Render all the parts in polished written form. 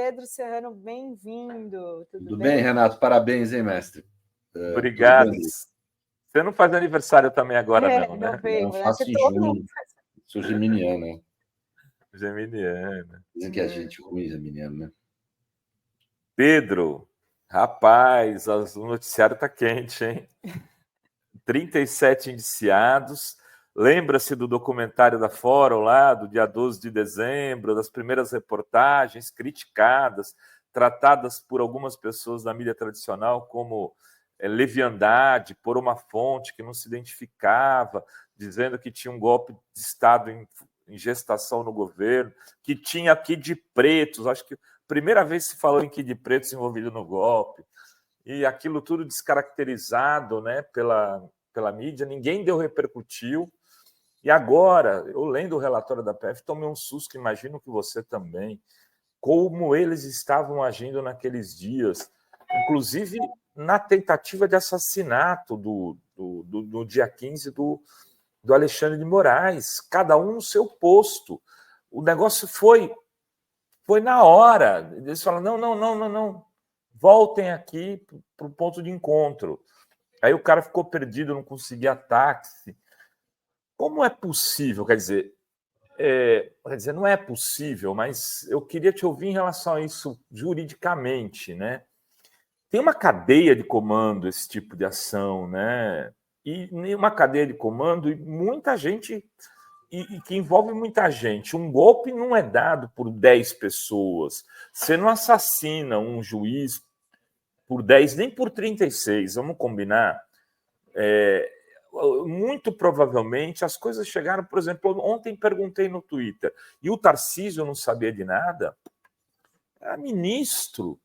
Pedro Serrano, bem-vindo. Tudo bem, Renato? Parabéns, hein, mestre? Obrigado. Você não faz aniversário também agora, não, né? Não, faço em junho. Sou geminiano, né? Geminiano. Dizem que é gente ruim, geminiano, né? Pedro, rapaz, o noticiário tá quente, hein? 37 indiciados. Lembra-se do documentário da Fórum lá, do dia 12 de dezembro, das primeiras reportagens criticadas, tratadas por algumas pessoas da mídia tradicional como leviandade, por uma fonte que não se identificava, dizendo que tinha um golpe de Estado em gestação no governo, que tinha Kid Pretos, acho que a primeira vez se falou em Kid Pretos envolvido no golpe, e aquilo tudo descaracterizado, né, pela mídia, ninguém repercutiu. E agora, eu lendo o relatório da PF, tomei um susto, imagino que você também, como eles estavam agindo naqueles dias, inclusive na tentativa de assassinato no dia 15 do Alexandre de Moraes, cada um no seu posto. O negócio foi na hora. Eles falaram, não, voltem aqui para o ponto de encontro. Aí o cara ficou perdido, não conseguia táxi. Como é possível? Quer dizer, não é possível, mas eu queria te ouvir em relação a isso juridicamente, né? Tem uma cadeia de comando esse tipo de ação, né? E uma cadeia de comando e muita gente, e que envolve muita gente. Um golpe não é dado por 10 pessoas. Você não assassina um juiz por 10, nem por 36, vamos combinar. Muito provavelmente as coisas chegaram, por exemplo, ontem perguntei no Twitter, e o Tarcísio não sabia de nada, era ministro,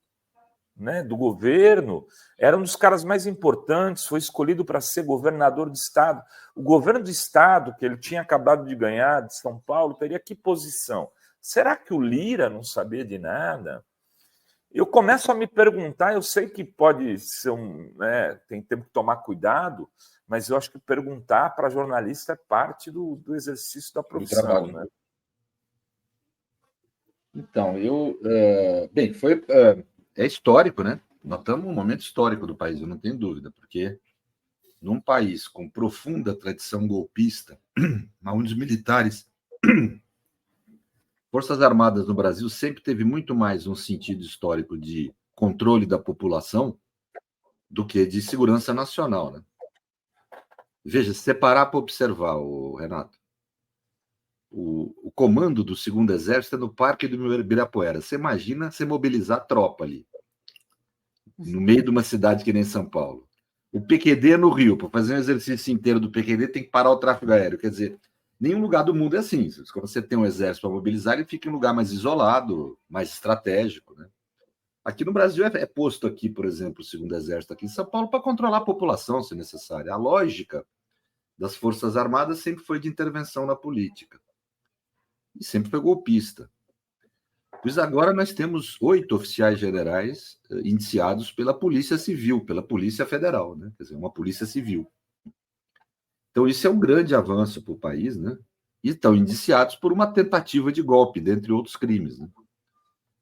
né, do governo, era um dos caras mais importantes, foi escolhido para ser governador de estado. O governo do estado, que ele tinha acabado de ganhar, de São Paulo, teria que posição? Será que o Lira não sabia de nada? Eu começo a me perguntar, eu sei que pode ser tem que tomar cuidado, mas eu acho que perguntar para jornalista é parte do exercício da profissão. Do trabalho, né? Então, bem, é histórico, né? Nós estamos num momento histórico do país, eu não tenho dúvida, porque num país com profunda tradição golpista, onde os militares, Forças Armadas no Brasil sempre teve muito mais um sentido histórico de controle da população do que de segurança nacional, né? Veja, se separar para observar, Renato, o comando do 2º Exército é no Parque do Ibirapuera. Você imagina você mobilizar tropa ali, no meio de uma cidade que nem São Paulo. O PQD é no Rio. Para fazer um exercício inteiro do PQD, tem que parar o tráfego aéreo. Quer dizer, nenhum lugar do mundo é assim. Quando você tem um exército para mobilizar, ele fica em um lugar mais isolado, mais estratégico, né? Aqui no Brasil é posto aqui, por exemplo, o 2º Exército aqui em São Paulo para controlar a população, se necessário. A lógica das Forças Armadas sempre foi de intervenção na política. E sempre foi golpista. Pois agora nós temos 8 oficiais generais indiciados pela Polícia Civil, pela Polícia Federal, né? Quer dizer, uma Polícia Civil. Então, isso é um grande avanço para o país, né? E estão indiciados por uma tentativa de golpe, dentre outros crimes, né?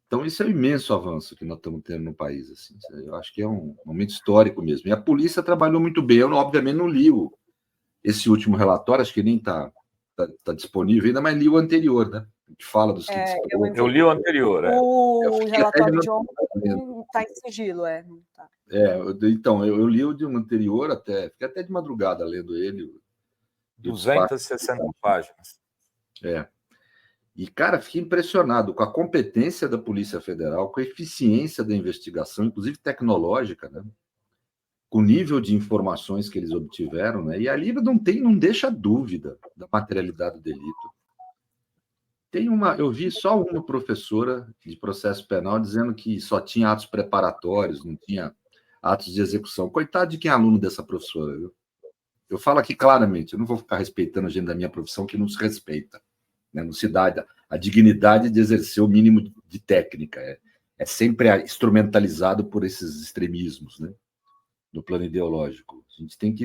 Então, isso é um imenso avanço que nós estamos tendo no país. Assim. Eu acho que é um momento histórico mesmo. E a polícia trabalhou muito bem. Eu, obviamente, não li esse último relatório, acho que nem está disponível ainda, mas li o anterior, né? Que fala dos que eu li o anterior. O relatório de ontem está em sigilo, Tá. Então, eu li o de um anterior até, fiquei até de madrugada lendo ele. 260 páginas. E, cara, fiquei impressionado com a competência da Polícia Federal, com a eficiência da investigação, inclusive tecnológica, né? Com o nível de informações que eles obtiveram, né? E ali não deixa dúvida da materialidade do delito. Eu vi só uma professora de processo penal dizendo que só tinha atos preparatórios, não tinha atos de execução. Coitado de quem é aluno dessa professora, viu? Eu falo aqui claramente, eu não vou ficar respeitando a gente da minha profissão que não se respeita, né? Não se dá a dignidade de exercer o mínimo de técnica. É sempre instrumentalizado por esses extremismos, né? No plano ideológico. A gente tem que,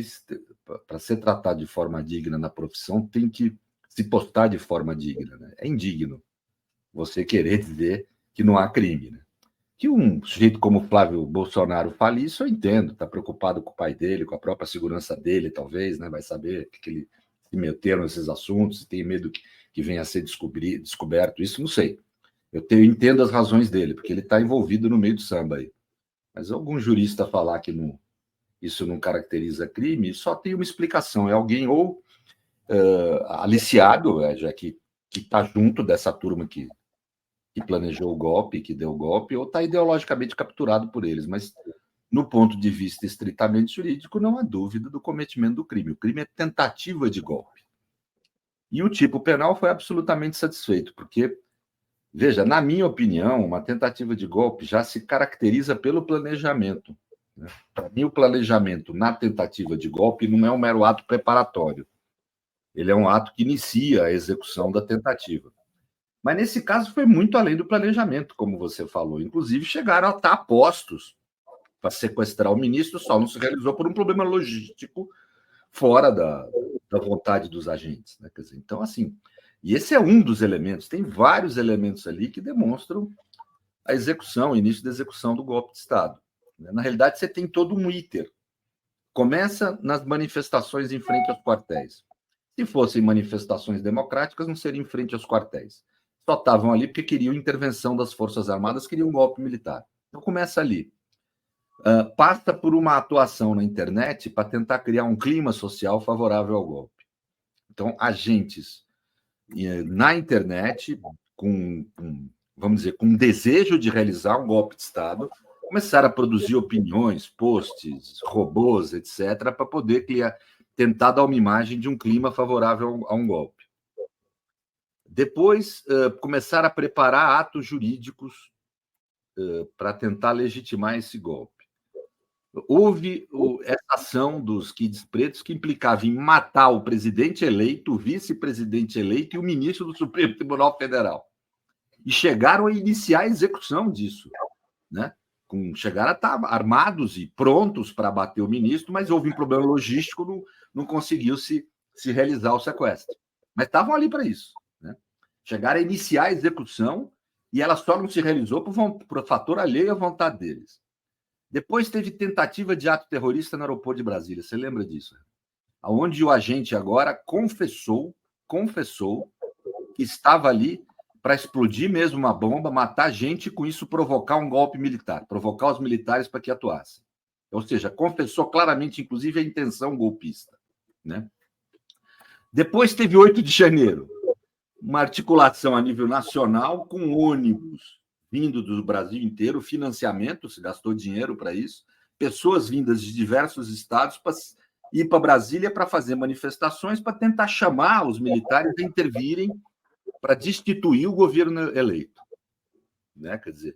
para ser tratado de forma digna na profissão, tem que se postar de forma digna, né? É indigno você querer dizer que não há crime, né? Que um sujeito como Flávio Bolsonaro fale isso, eu entendo, está preocupado com o pai dele, com a própria segurança dele, talvez, né? Vai saber que ele se meteram nesses assuntos, tem medo que venha a ser descoberto, isso não sei. Eu entendo as razões dele, porque ele está envolvido no meio do samba aí. Mas algum jurista falar que isso não caracteriza crime, só tem uma explicação, é alguém ou aliciado, já que está junto dessa turma que planejou o golpe, que deu o golpe, ou está ideologicamente capturado por eles. Mas, no ponto de vista estritamente jurídico, não há dúvida do cometimento do crime. O crime é tentativa de golpe. E o tipo penal foi absolutamente satisfeito, porque, veja, na minha opinião, uma tentativa de golpe já se caracteriza pelo planejamento. Né? Para mim, o planejamento na tentativa de golpe não é um mero ato preparatório. Ele é um ato que inicia a execução da tentativa. Mas, nesse caso, foi muito além do planejamento, como você falou. Inclusive, chegaram a estar apostos para sequestrar o ministro, só não se realizou por um problema logístico fora da vontade dos agentes. Né? Quer dizer, então, assim, e esse é um dos elementos. Tem vários elementos ali que demonstram a execução, o início da execução do golpe de Estado. Na realidade, você tem todo um iter. Começa nas manifestações em frente aos quartéis. Se fossem manifestações democráticas, não seria em frente aos quartéis. Só estavam ali porque queriam intervenção das Forças Armadas, queriam um golpe militar. Então começa ali. Passa por uma atuação na internet para tentar criar um clima social favorável ao golpe. Então, agentes na internet, vamos dizer, com desejo de realizar um golpe de Estado, começaram a produzir opiniões, posts, robôs, etc., para poder tentar dar uma imagem de um clima favorável a um golpe. Depois, começaram a preparar atos jurídicos para tentar legitimar esse golpe. Houve essa ação dos Kids Pretos que implicava em matar o presidente eleito, o vice-presidente eleito e o ministro do Supremo Tribunal Federal. E chegaram a iniciar a execução disso. Né? Chegaram a estar armados e prontos para bater o ministro, mas houve um problema logístico, não conseguiu se realizar o sequestro. Mas estavam ali para isso. Né? Chegaram a iniciar a execução e ela só não se realizou por fator alheio à vontade deles. Depois teve tentativa de ato terrorista no aeroporto de Brasília. Você lembra disso? Onde o agente agora confessou que estava ali para explodir mesmo uma bomba, matar gente e com isso provocar um golpe militar, provocar os militares para que atuassem. Ou seja, confessou claramente, inclusive, a intenção golpista. Né? Depois teve 8 de janeiro, uma articulação a nível nacional com ônibus vindo do Brasil inteiro, financiamento, se gastou dinheiro para isso, pessoas vindas de diversos estados para ir para Brasília para fazer manifestações, para tentar chamar os militares a intervirem para destituir o governo eleito. Né? Quer dizer,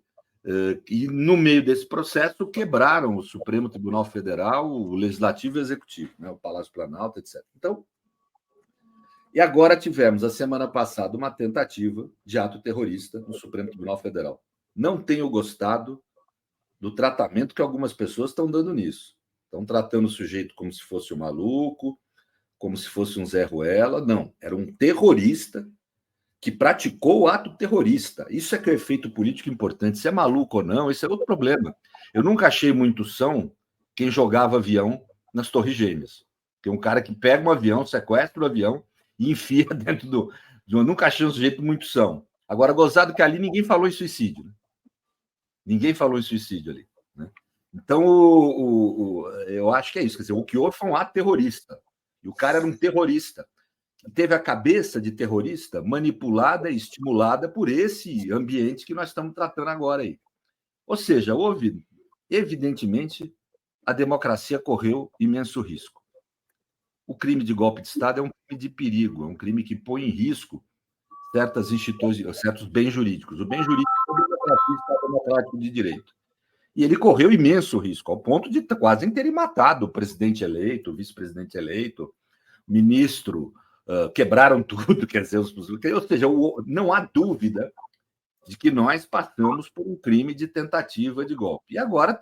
e no meio desse processo quebraram o Supremo Tribunal Federal, o Legislativo e o Executivo, né? O Palácio Planalto, etc. Então, e agora tivemos, a semana passada, uma tentativa de ato terrorista no Supremo Tribunal Federal. Não tenho gostado do tratamento que algumas pessoas estão dando nisso. Estão tratando o sujeito como se fosse um maluco, como se fosse um Zé Ruela. Não, era um terrorista que praticou o ato terrorista. Isso é que é o efeito político importante. Se é maluco ou não, esse é outro problema. Eu nunca achei muito são quem jogava avião nas Torres Gêmeas. Tem um cara que pega um avião, sequestra o avião e enfia dentro do... Eu nunca achei um sujeito muito são. Agora, gozado que ali ninguém falou em suicídio. Né? Ninguém falou em suicídio ali. Né? Então, eu acho que é isso. Quer dizer, o que houve foi um ato terrorista. E o cara era um terrorista. Teve a cabeça de terrorista manipulada e estimulada por esse ambiente que nós estamos tratando agora aí. Ou seja, houve, evidentemente, a democracia correu imenso risco. O crime de golpe de Estado é um crime de perigo, é um crime que põe em risco certas instituições, certos bens jurídicos. O bem jurídico é o Estado democrático de direito. E ele correu imenso risco, ao ponto de quase terem matado o presidente eleito, o vice-presidente eleito, o ministro, quebraram tudo, quer dizer, ou seja, não há dúvida de que nós passamos por um crime de tentativa de golpe. E agora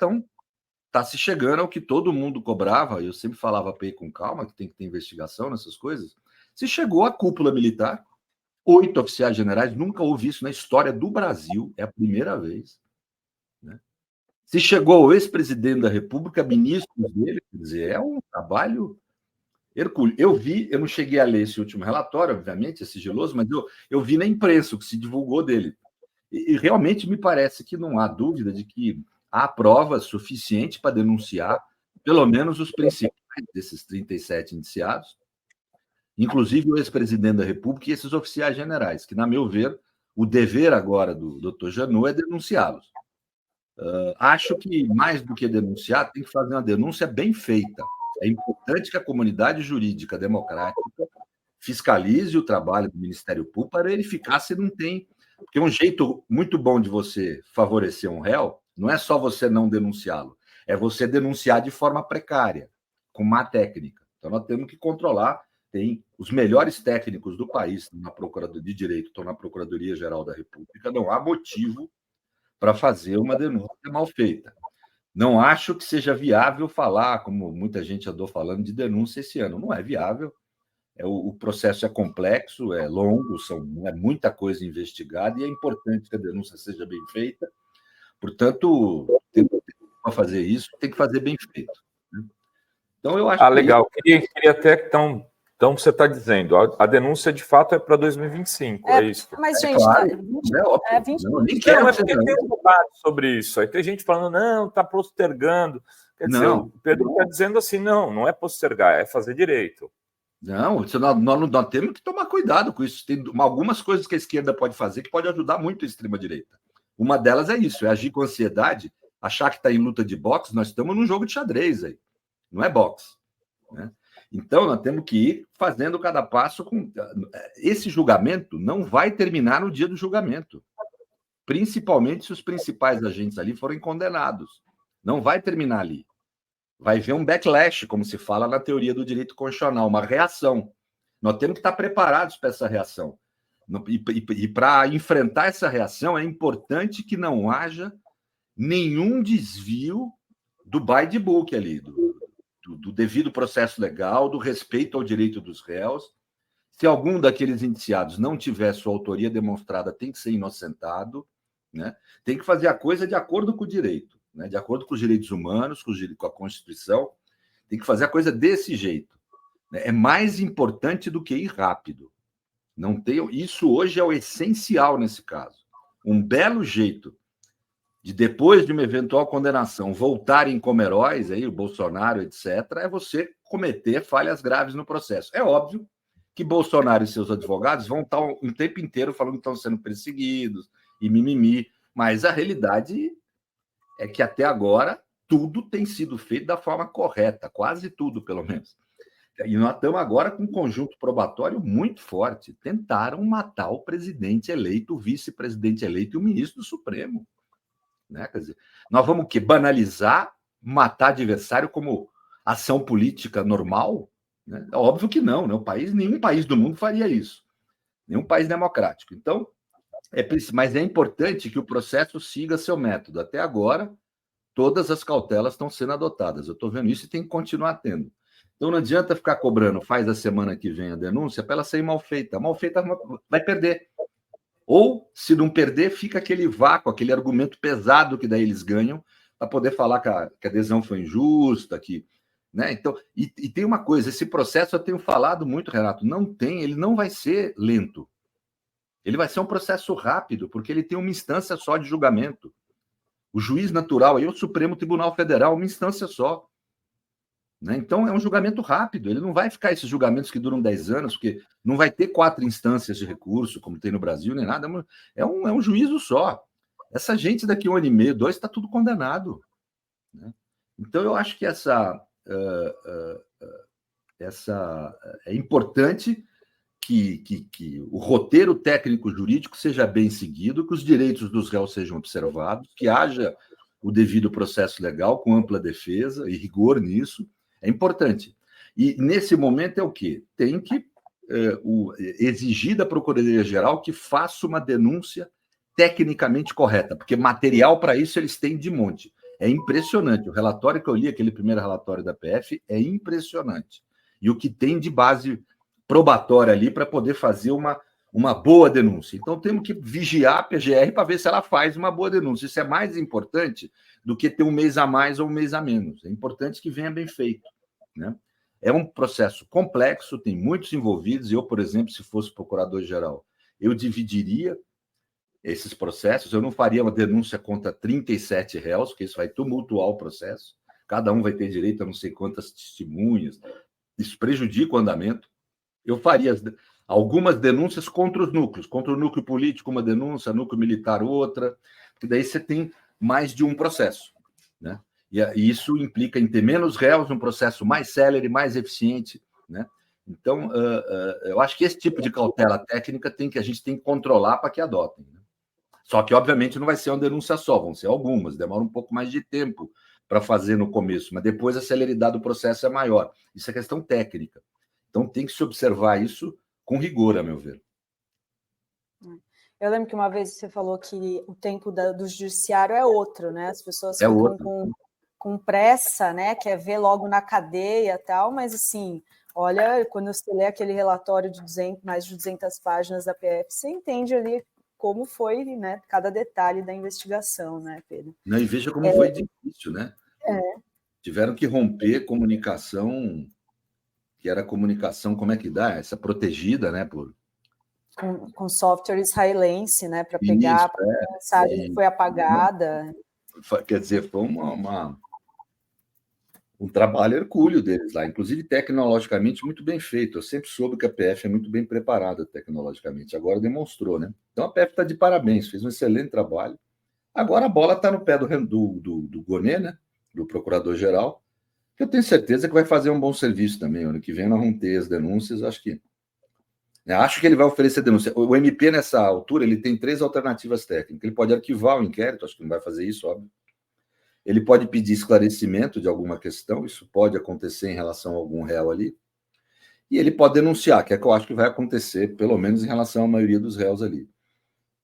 está se chegando ao que todo mundo cobrava, eu sempre falava para ir com calma, que tem que ter investigação nessas coisas, se chegou à cúpula militar, 8 oficiais generais, nunca houve isso na história do Brasil, é a primeira vez. Né? Se chegou o ex-presidente da República, ministros dele, quer dizer, é um trabalho hercúleo. Eu não cheguei a ler esse último relatório, obviamente, é sigiloso, mas eu vi na imprensa o que se divulgou dele. E realmente me parece que não há dúvida de que há provas suficientes para denunciar pelo menos os principais desses 37 indiciados, inclusive o ex-presidente da República e esses oficiais generais, que, na meu ver, o dever agora do Dr. Janot é denunciá-los. Acho que, mais do que denunciar, tem que fazer uma denúncia bem feita. É importante que a comunidade jurídica democrática fiscalize o trabalho do Ministério Público para verificar se não tem... Porque um jeito muito bom de você favorecer um réu não é só você não denunciá-lo, é você denunciar de forma precária, com má técnica. Então, nós temos que controlar. Tem os melhores técnicos do país na Procuradoria de Direito, estão na Procuradoria-Geral da República. Não há motivo para fazer uma denúncia mal feita. Não acho que seja viável falar, como muita gente andou falando, de denúncia esse ano. Não é viável. O processo é complexo, é longo, é muita coisa investigada e é importante que a denúncia seja bem feita. Portanto, para fazer isso, tem que fazer bem feito. Então, eu acho legal. Queria até que então você está dizendo, a denúncia de fato é para 2025, é isso? Mas, gente, claro, é 20... Não, é porque tem um debate sobre isso. Aí tem gente falando, não, está postergando. Quer dizer, o Pedro está dizendo assim, não é postergar, é fazer direito. Não, nós temos que tomar cuidado com isso. Tem algumas coisas que a esquerda pode fazer que pode ajudar muito a extrema-direita. Uma delas é isso, é agir com ansiedade, achar que está em luta de boxe. Nós estamos num jogo de xadrez aí, não é boxe. Né? Então, nós temos que ir fazendo cada passo. Esse julgamento não vai terminar no dia do julgamento, principalmente se os principais agentes ali forem condenados. Não vai terminar ali. Vai haver um backlash, como se fala na teoria do direito constitucional, uma reação. Nós temos que estar preparados para essa reação. E para enfrentar essa reação, é importante que não haja nenhum desvio do by the book ali, do devido processo legal, do respeito ao direito dos réus. Se algum daqueles indiciados não tiver sua autoria demonstrada, tem que ser inocentado, né? Tem que fazer a coisa de acordo com o direito. Né, de acordo com os direitos humanos, com a Constituição, tem que fazer a coisa desse jeito. Né? É mais importante do que ir rápido. Isso hoje é o essencial nesse caso. Um belo jeito de, depois de uma eventual condenação, voltarem como heróis, aí, o Bolsonaro, etc., é você cometer falhas graves no processo. É óbvio que Bolsonaro e seus advogados vão estar o tempo inteiro falando que estão sendo perseguidos e mimimi, mas a realidade é que até agora tudo tem sido feito da forma correta, quase tudo, pelo menos. E nós estamos agora com um conjunto probatório muito forte. Tentaram matar o presidente eleito, o vice-presidente eleito e o ministro do Supremo. Né? Quer dizer, nós vamos o quê? Banalizar, matar adversário como ação política normal? Né? Óbvio que não, né? Nenhum país do mundo faria isso. Nenhum país democrático. Então, mas é importante que o processo siga seu método. Até agora, todas as cautelas estão sendo adotadas. Eu estou vendo isso e tem que continuar tendo. Então, não adianta ficar cobrando, faz a semana que vem a denúncia, para ela ser mal feita. Mal feita vai perder. Ou, se não perder, fica aquele vácuo, aquele argumento pesado que daí eles ganham para poder falar que a adesão foi injusta. Né? Então, e tem uma coisa, esse processo eu tenho falado muito, Renato, ele não vai ser lento. Ele vai ser um processo rápido, porque ele tem uma instância só de julgamento. O juiz natural aí é o Supremo Tribunal Federal, uma instância só. Né? Então, é um julgamento rápido. Ele não vai ficar esses julgamentos que duram 10 anos, porque não vai ter 4 instâncias de recurso, como tem no Brasil, nem nada. É um juízo só. Essa gente daqui 1 ano e meio, 2, está tudo condenado. Né? Então, eu acho que é importante que o roteiro técnico-jurídico seja bem seguido, que os direitos dos réus sejam observados, que haja o devido processo legal com ampla defesa e rigor nisso. É importante. E, nesse momento, é o quê? Tem que exigir da Procuradoria-Geral que faça uma denúncia tecnicamente correta, porque material para isso eles têm de monte. É impressionante. O relatório que eu li, aquele primeiro relatório da PF, é impressionante. E o que tem de base probatória ali para poder fazer uma boa denúncia. Então, temos que vigiar a PGR para ver se ela faz uma boa denúncia. Isso é mais importante do que ter um mês a mais ou um mês a menos. É importante que venha bem feito, né? É um processo complexo, tem muitos envolvidos. Eu, por exemplo, se fosse procurador-geral, eu dividiria esses processos. Eu não faria uma denúncia contra 37 réus, porque isso vai tumultuar o processo. Cada um vai ter direito a não sei quantas testemunhas. Isso prejudica o andamento. Eu faria algumas denúncias contra os núcleos. Contra o núcleo político, uma denúncia, núcleo militar, outra. Porque daí você tem mais de um processo, né? E isso implica em ter menos réus, um processo mais célere, mais eficiente, né? Então, eu acho que esse tipo de cautela técnica a gente tem que controlar para que adotem, né? Só que, obviamente, não vai ser uma denúncia só, vão ser algumas, demora um pouco mais de tempo para fazer no começo, mas depois a celeridade do processo é maior. Isso é questão técnica. Então, tem que se observar isso com rigor, a meu ver. Eu lembro que uma vez você falou que o tempo do judiciário é outro, né? As pessoas ficam com pressa, né? Quer ver logo na cadeia e tal, mas assim, olha, quando você lê aquele relatório de mais de 200 páginas da PF, você entende ali como foi, né, cada detalhe da investigação, né, Pedro? Não, e veja como foi difícil, né? Tiveram que romper comunicação, que era comunicação, como é que dá? Essa protegida, né? Com software israelense, né? Para pegar a mensagem que foi apagada. Quer dizer, foi um trabalho hercúleo deles lá, inclusive tecnologicamente muito bem feito. Eu sempre soube que a PF é muito bem preparada tecnologicamente, agora demonstrou, né? Então a PF está de parabéns, fez um excelente trabalho. Agora a bola está no pé do Gonê, né? Do procurador-geral, que eu tenho certeza que vai fazer um bom serviço também. Ano que vem nós vamos ter as denúncias, acho que ele vai oferecer denúncia. O MP, nessa altura, ele tem 3 alternativas técnicas. Ele pode arquivar o inquérito, acho que não vai fazer isso, óbvio. Ele pode pedir esclarecimento de alguma questão, isso pode acontecer em relação a algum réu ali. E ele pode denunciar, que é que eu acho que vai acontecer, pelo menos em relação à maioria dos réus ali.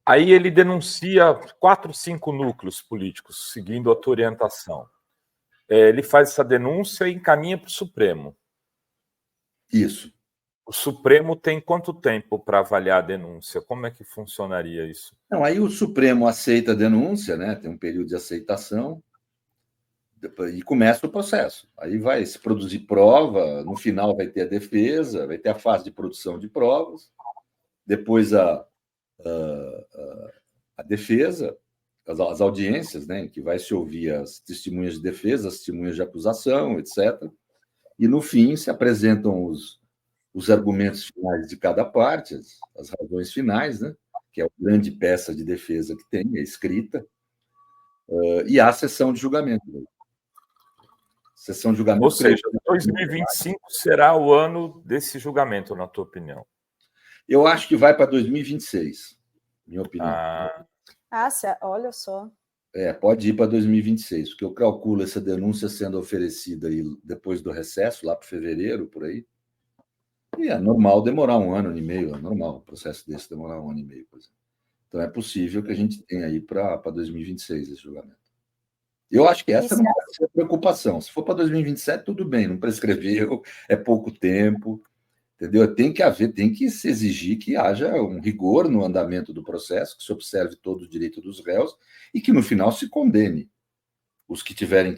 Aí ele denuncia 4, 5 núcleos políticos, seguindo a tua orientação. Ele faz essa denúncia e encaminha para o Supremo. Isso. O Supremo tem quanto tempo para avaliar a denúncia? Como é que funcionaria isso? Não, aí o Supremo aceita a denúncia, né? Tem um período de aceitação, e começa o processo. Aí vai se produzir prova, no final vai ter a defesa, vai ter a fase de produção de provas, depois a defesa, as audiências, né, em que vai se ouvir as testemunhas de defesa, as testemunhas de acusação, etc. E, no fim, se apresentam os argumentos finais de cada parte, as razões finais, né, que é a grande peça de defesa que tem, é escrita, e há a sessão de julgamento. Sessão de julgamento. Ou seja, 2025 será o ano desse julgamento, na tua opinião? Eu acho que vai para 2026, minha opinião. Olha só. Pode ir para 2026, porque eu calculo essa denúncia sendo oferecida aí depois do recesso, lá para fevereiro, por aí. E é normal demorar 1 ano e meio, é normal o processo desse demorar 1 ano e meio, por exemplo. Então é possível que a gente tenha aí para 2026 esse julgamento. Eu acho que essa não vai ser a preocupação. Se for para 2027, tudo bem, não prescreveu, é pouco tempo, entendeu? Tem que se exigir que haja um rigor no andamento do processo, que se observe todo o direito dos réus e que no final se condene os que tiverem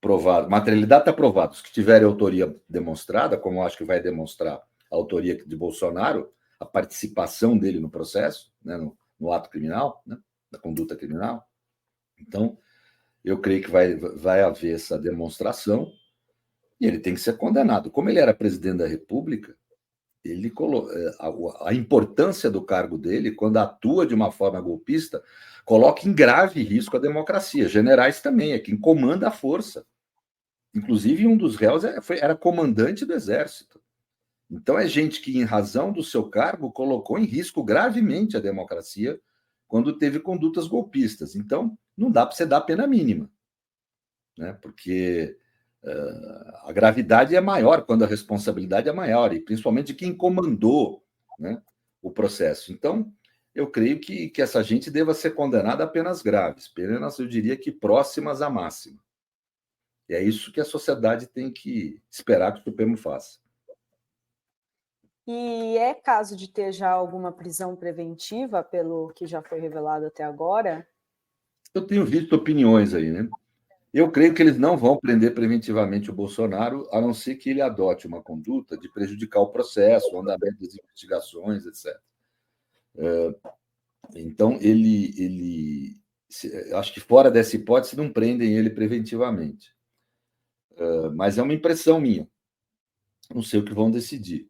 provado. Materialidade está provada. Os que tiverem autoria demonstrada, como eu acho que vai demonstrar a autoria de Bolsonaro, a participação dele no processo, né, no ato criminal, né, da conduta criminal. Então, eu creio que vai haver essa demonstração e ele tem que ser condenado. Como ele era presidente da República, a importância do cargo dele, quando atua de uma forma golpista, coloca em grave risco a democracia. Generais também, é quem comanda a força. Inclusive, um dos réus era comandante do Exército. Então, é gente que, em razão do seu cargo, colocou em risco gravemente a democracia quando teve condutas golpistas. Então, não dá para você dar pena mínima, né? Porque a gravidade é maior quando a responsabilidade é maior, e principalmente de quem comandou, né, o processo. Então, eu creio que essa gente deva ser condenada a penas graves, penas, eu diria que próximas à máxima. E é isso que a sociedade tem que esperar que o Supremo faça. E é caso de ter já alguma prisão preventiva, pelo que já foi revelado até agora? Eu tenho visto opiniões aí, né? Eu creio que eles não vão prender preventivamente o Bolsonaro, a não ser que ele adote uma conduta de prejudicar o processo, o andamento das investigações, etc. Então, acho que fora dessa hipótese, não prendem ele preventivamente. Mas é uma impressão minha. Não sei o que vão decidir.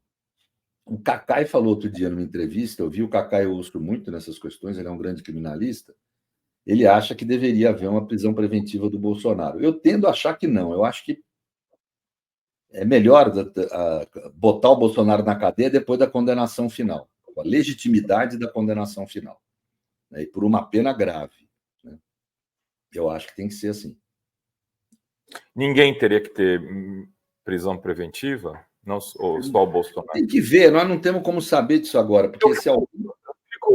O Cacai falou outro dia numa entrevista, eu vi o Cacai, eu ouço muito nessas questões, ele é um grande criminalista, ele acha que deveria haver uma prisão preventiva do Bolsonaro. Eu tendo a achar que não, eu acho que é melhor botar o Bolsonaro na cadeia depois da condenação final, a legitimidade da condenação final, né? E por uma pena grave. Né? Eu acho que tem que ser assim. Ninguém teria que ter prisão preventiva? Não, ou só o Bolsonaro? Tem que ver, nós não temos como saber disso agora, porque esse é o...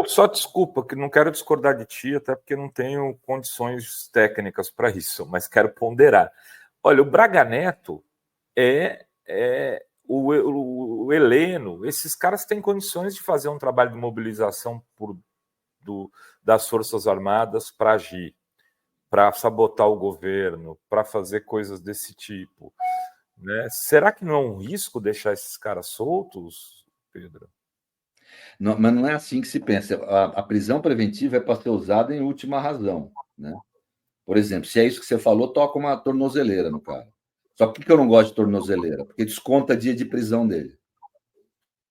Só desculpa, que não quero discordar de ti, até porque não tenho condições técnicas para isso, mas quero ponderar. Olha, o Braga Neto o Heleno, esses caras têm condições de fazer um trabalho de mobilização das Forças Armadas para agir, para sabotar o governo, para fazer coisas desse tipo. Né? Será que não é um risco deixar esses caras soltos, Pedro? Não, mas não é assim que se pensa. A prisão preventiva é para ser usada em última razão. Né? Por exemplo, se é isso que você falou, toca uma tornozeleira no cara. Só que por que eu não gosto de tornozeleira? Porque desconta dia de prisão dele.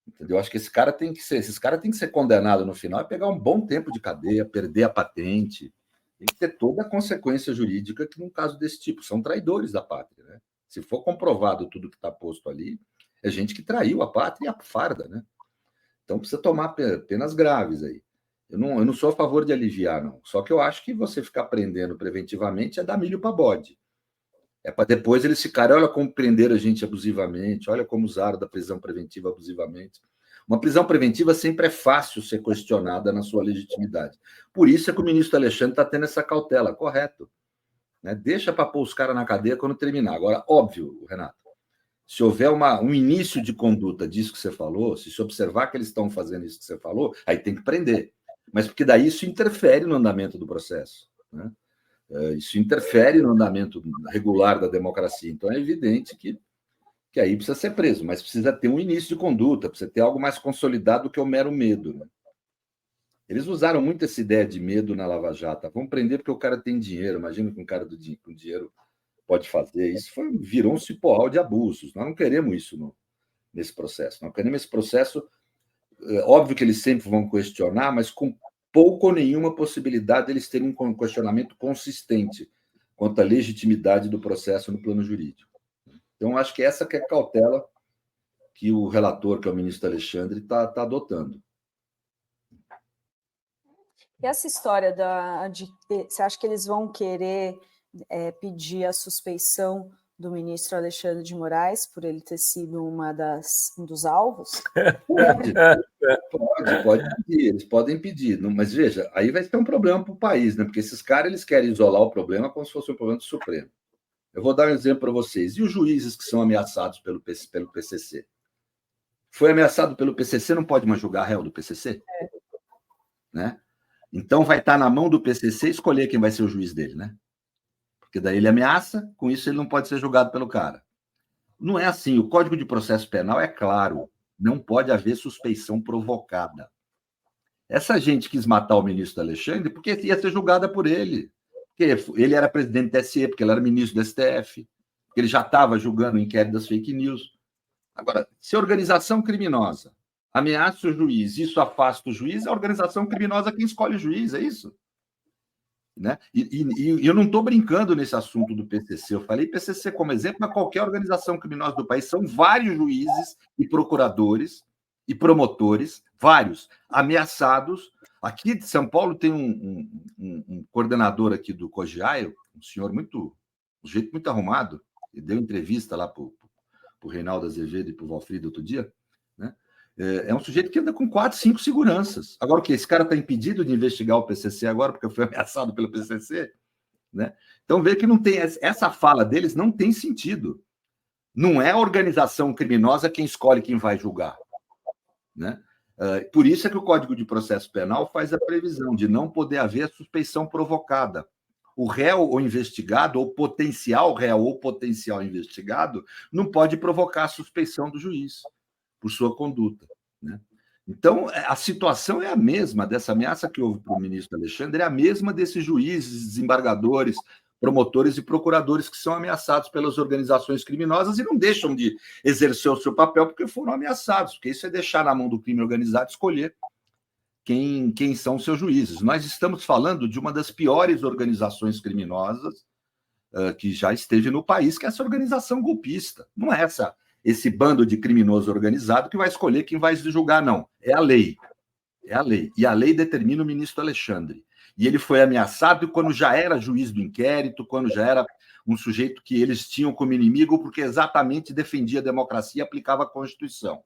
Entendeu? Acho que esses caras têm que ser condenados no final e pegar um bom tempo de cadeia, perder a patente. Tem que ter toda a consequência jurídica que, num caso desse tipo, são traidores da pátria. Né? Se for comprovado tudo que está posto ali, é gente que traiu a pátria e a farda. Né? Então precisa tomar penas graves aí. Eu não sou a favor de aliviar, não. Só que eu acho que você ficar prendendo preventivamente é dar milho para bode. É para depois eles ficarem, olha como prenderam a gente abusivamente, olha como usaram da prisão preventiva abusivamente. Uma prisão preventiva sempre é fácil ser questionada na sua legitimidade. Por isso é que o ministro Alexandre está tendo essa cautela, correto. Né? Deixa para pôr os caras na cadeia quando terminar. Agora, óbvio, Renato, se houver um início de conduta disso que você falou, se observar que eles estão fazendo isso que você falou, aí tem que prender. Mas porque daí isso interfere no andamento do processo. Né? Isso interfere no andamento regular da democracia. Então, é evidente que aí precisa ser preso, mas precisa ter um início de conduta, precisa ter algo mais consolidado do que o mero medo. Né? Eles usaram muito essa ideia de medo na Lava Jato. Vamos prender porque o cara tem dinheiro. Imagina que um cara com dinheiro pode fazer. Isso virou um cipoal de abusos. Nós não queremos isso nesse processo. Nós queremos esse processo... Óbvio que eles sempre vão questionar, mas com pouco ou nenhuma possibilidade de eles terem um questionamento consistente quanto à legitimidade do processo no plano jurídico. Então, acho que essa que é a cautela que o relator, que é o ministro Alexandre, está adotando. E essa história você acha que eles vão querer pedir a suspeição do ministro Alexandre de Moraes por ele ter sido um dos alvos? Pode pedir, eles podem pedir, mas veja, aí vai ter um problema para o país, né? Porque esses caras eles querem isolar o problema como se fosse um problema do Supremo. Eu vou dar um exemplo para vocês. E os juízes que são ameaçados pelo PCC? Foi ameaçado pelo PCC, não pode mais julgar réu do PCC? Né? Então vai estar na mão do PCC escolher quem vai ser o juiz dele, né? Porque daí ele ameaça, com isso ele não pode ser julgado pelo cara. Não é assim. O Código de Processo Penal é claro. Não pode haver suspeição provocada. Essa gente quis matar o ministro Alexandre porque ia ser julgada por ele. Porque ele era presidente do TSE, porque ele era ministro do STF, porque ele já estava julgando o inquérito das fake news. Agora, se a organização criminosa ameaça o juiz, isso afasta o juiz, é a organização criminosa quem escolhe o juiz, é isso? Né? E eu não estou brincando nesse assunto do PCC, eu falei PCC como exemplo, mas qualquer organização criminosa do país, são vários juízes e procuradores e promotores, vários, ameaçados. Aqui de São Paulo tem um coordenador aqui do COGIAI, um senhor um jeito muito arrumado, ele deu entrevista lá para o Reinaldo Azevedo e para o Valfrido outro dia, né? É um sujeito que anda com 4, 5 seguranças. Agora o quê? Esse cara está impedido de investigar o PCC agora porque foi ameaçado pelo PCC? Né? Então vê que não tem essa fala deles não tem sentido. Não é a organização criminosa quem escolhe quem vai julgar. né? Por isso é que o Código de Processo Penal faz a previsão de não poder haver a suspeição provocada. O réu ou investigado, ou potencial réu ou potencial investigado, não pode provocar a suspeição do juiz por sua conduta, né? Então, a situação é a mesma dessa ameaça que houve para o ministro Alexandre, é a mesma desses juízes, desembargadores, promotores e procuradores que são ameaçados pelas organizações criminosas e não deixam de exercer o seu papel porque foram ameaçados, porque isso é deixar na mão do crime organizado escolher quem são seus juízes. Nós estamos falando de uma das piores organizações criminosas que já esteve no país, que é essa organização golpista. Não é esse bando de criminoso organizado que vai escolher quem vai se julgar, não. É a lei. É a lei. E a lei determina o ministro Alexandre. E ele foi ameaçado quando já era juiz do inquérito, quando já era um sujeito que eles tinham como inimigo, porque exatamente defendia a democracia e aplicava a Constituição.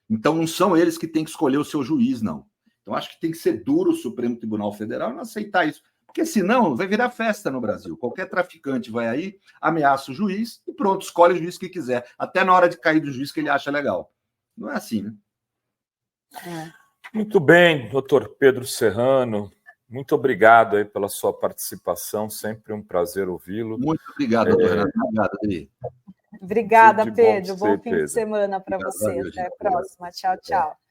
Então, não são eles que têm que escolher o seu juiz, não. Então, acho que tem que ser duro o Supremo Tribunal Federal não aceitar isso. Porque senão vai virar festa no Brasil. Qualquer traficante vai aí, ameaça o juiz e pronto, escolhe o juiz que quiser. Até na hora de cair do juiz que ele acha legal. Não é assim, né? Muito bem, doutor Pedro Serrano. Muito obrigado aí pela sua participação. Sempre um prazer ouvi-lo. Muito obrigado, doutor Renato. Obrigado, Adri. Obrigada, Pedro. Bom fim de semana para você. Valeu, até a próxima. Tchau, tchau.